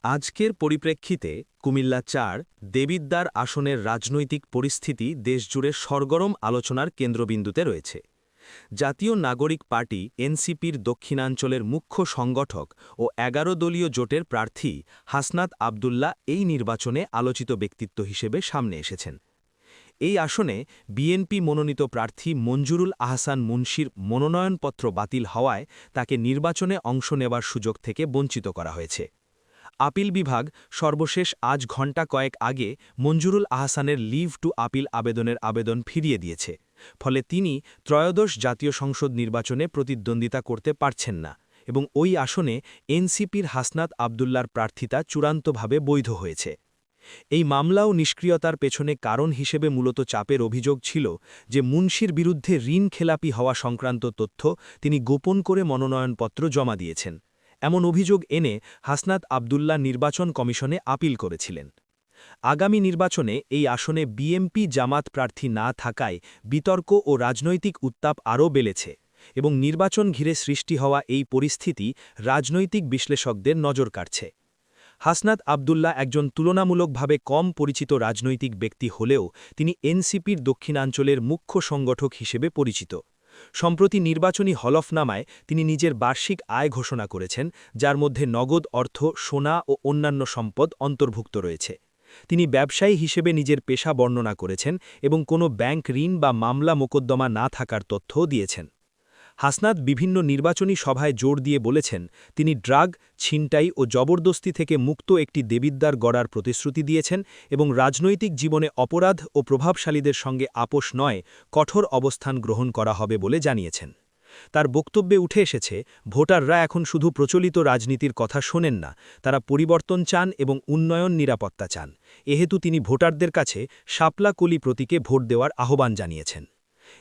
আজকের পরিপ্রেক্ষিতে কুমিল্লা-৪ দেবিদ্বার আসনের রাজনৈতিক পরিস্থিতি দেশজুড়ে সরগরম আলোচনার কেন্দ্রবিন্দুতে রয়েছে। জাতীয় নাগরিক পার্টি এনসিপির দক্ষিণাঞ্চলের মুখ্য সংগঠক ও ১১ দলীয় জোটের প্রার্থী হাসনাত আবদুল্লাহ এই নির্বাচনে আলোচিত ব্যক্তিত্ব হিসেবে সামনে এসেছেন। এই আসনে বিএনপি মনোনীত প্রার্থী মঞ্জুরুল আহসান মুন্সির মনোনয়নপত্র বাতিল হওয়ায় তাকে নির্বাচনে অংশ নেবার সুযোগ থেকে বঞ্চিত করা হয়েছে। আপিল বিভাগ সর্বশেষ আজ ঘণ্টা কয়েক আগে মঞ্জুরুল আহসানের লিভ টু আপিল আবেদনের আবেদন ফিরিয়ে দিয়েছে, ফলে তিনি ত্রয়োদশ জাতীয় সংসদ নির্বাচনে প্রতিদ্বন্দ্বিতা করতে পারছেন না এবং ওই আসনে এনসিপির হাসনাত আবদুল্লার প্রার্থিতা চূড়ান্তভাবে বৈধ হয়েছে। এই মামলা ও নিষ্ক্রিয়তার পেছনে কারণ হিসেবে মূলত চাপের অভিযোগ ছিল যে মুন্সির বিরুদ্ধে ঋণ খেলাপি হওয়া সংক্রান্ত তথ্য তিনি গোপন করে মনোনয়নপত্র জমা দিয়েছেন। এমন অভিযোগ এনে হাসনাত আবদুল্লাহ নির্বাচন কমিশনে আপিল করেছিলেন। আগামী নির্বাচনে এই আসনে বিএনপি জামাত প্রার্থী না থাকায় বিতর্ক ও রাজনৈতিক উত্তাপ আরও বেড়েছে এবং নির্বাচন ঘিরে সৃষ্টি হওয়া এই পরিস্থিতি রাজনৈতিক বিশ্লেষকদের নজর কাড়ছে। হাসনাত আবদুল্লাহ একজন তুলনামূলকভাবে কম পরিচিত রাজনৈতিক ব্যক্তি হলেও তিনি এনসিপির দক্ষিণাঞ্চলের মুখ্য সংগঠক হিসেবে পরিচিত। সম্প্রতি নির্বাচনী হলফনামায় তিনি নিজের বার্ষিক আয় ঘোষণা করেছেন, যার মধ্যে নগদ অর্থ, সোনা ও অন্যান্য সম্পদ অন্তর্ভুক্ত রয়েছে। তিনি ব্যবসায়ী হিসেবে নিজের পেশা বর্ণনা করেছেন এবং কোনো ব্যাংক ঋণ বা মামলা মোকদ্দমা না থাকার তথ্যও দিয়েছেন। হাসনাত বিভিন্ন নির্বাচনী সভায় জোর দিয়ে বলেছেন তিনি ড্রাগ, ছিনতাই ও জবরদস্তি থেকে মুক্ত একটি দেবিদ্বার গড়ার প্রতিশ্রুতি দিয়েছেন এবং রাজনৈতিক জীবনে অপরাধ ও প্রভাবশালীদের সঙ্গে আপোষ নয়, কঠোর অবস্থান গ্রহণ করা হবে বলে জানিয়েছেন। তার বক্তব্যে উঠে এসেছে ভোটাররা এখন শুধু প্রচলিত রাজনীতির কথা শোনেন না, তারা পরিবর্তন চান এবং উন্নয়ন নিরাপত্তা চান। এহেতু তিনি ভোটারদের কাছে শাপলা কলি প্রতীকে ভোট দেওয়ার আহ্বান জানিয়েছেন।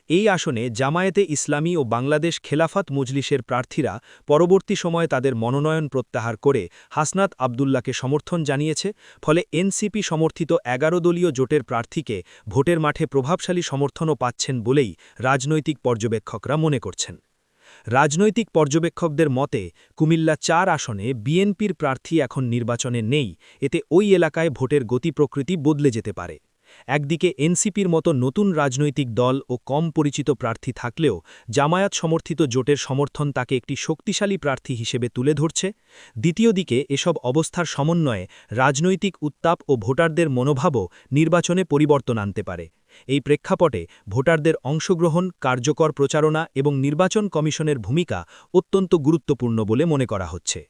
এই আসনে জামায়াতে ইসলামী ও বাংলাদেশ খেলাফত মজলিসের প্রার্থীরা পরবর্তী সময়ে তাদের মনোনয়ন প্রত্যাহার করে হাসনাত আবদুল্লাহকে সমর্থন জানিয়েছে, ফলে এনসিপি সমর্থিত ১১ দলীয় জোটের প্রার্থীকে ভোটের মাঠে প্রভাবশালী সমর্থনও পাচ্ছেন বলেই রাজনৈতিক পর্যবেক্ষকরা মনে করছেন। রাজনৈতিক পর্যবেক্ষকদের মতে কুমিল্লা-৪ আসনে বিএনপির প্রার্থী এখন নির্বাচনে নেই, এতে ওই এলাকায় ভোটের গতি প্রকৃতি বদলে যেতে পারে। একদিকে এনসিপির মতো নতুন রাজনৈতিক দল ও কম পরিচিত প্রার্থী থাকলেও জামায়াত সমর্থিত জোটের সমর্থন তাকে একটি শক্তিশালী প্রার্থী হিসেবে তুলে ধরছে। দ্বিতীয় দিকে এসব অবস্থার সমন্বয়ে রাজনৈতিক উত্তাপ ও ভোটারদের মনোভাবও নির্বাচনে পরিবর্তন আনতে পারে। এই প্রেক্ষাপটে ভোটারদের অংশগ্রহণ, কার্যকর প্রচারণা এবং নির্বাচন কমিশনের ভূমিকা অত্যন্ত গুরুত্বপূর্ণ বলে মনে করা হচ্ছে।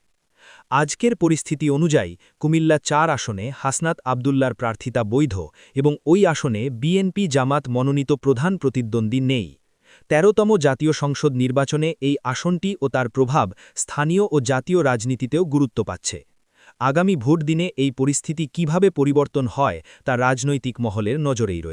আজকের পরিস্থিতি অনুযায়ী কুমিল্লা-৪ আসনে হাসনাত আবদুল্লার প্রার্থিতা বৈধ এবং ওই আসনে বিএনপি জামাত মনোনীত প্রধান প্রতিদ্বন্দ্বী নেই। ১৩তম জাতীয় সংসদ নির্বাচনে এই আসনটি ও তার প্রভাব স্থানীয় ও জাতীয় রাজনীতিতেও গুরুত্ব পাচ্ছে। আগামী ভোট দিনে এই পরিস্থিতি কিভাবে পরিবর্তন হয় তা রাজনৈতিক মহলের নজরেই রয়েছে।